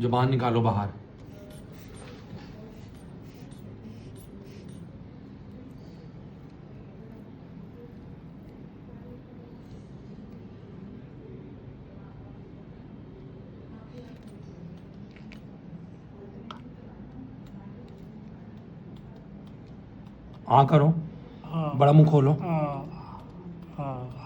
जुबान निकालो बाहर। हाँ करो, हाँ बड़ा मुंह खोलो। हाँ हाँ